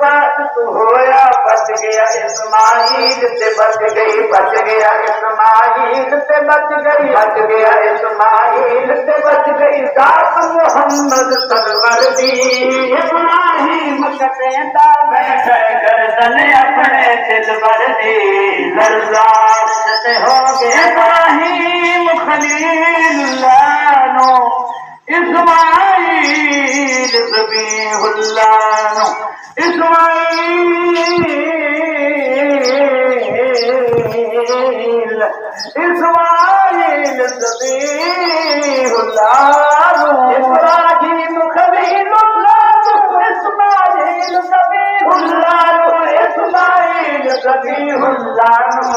पास तो होया बच गया इस्माइल से बच गई बच गया इस्माइल से बच गई बच गया इस्माइल से बच गई दास मोहम्मद सरवर दी इब्राहिम कटेंदा बैठ गर्दन अपने दिल भर दी लर्जात से हो गए इब्राहिम खलीलुल्लाह नो इस्माइल ज़बीहुल्लाह इस्माइल ज़बीहुल्लाह इब्राहिम खलीलुल्लाह इस्माइल ज़बीहुल्लाह इस्माइल ज़बीहुल्लाह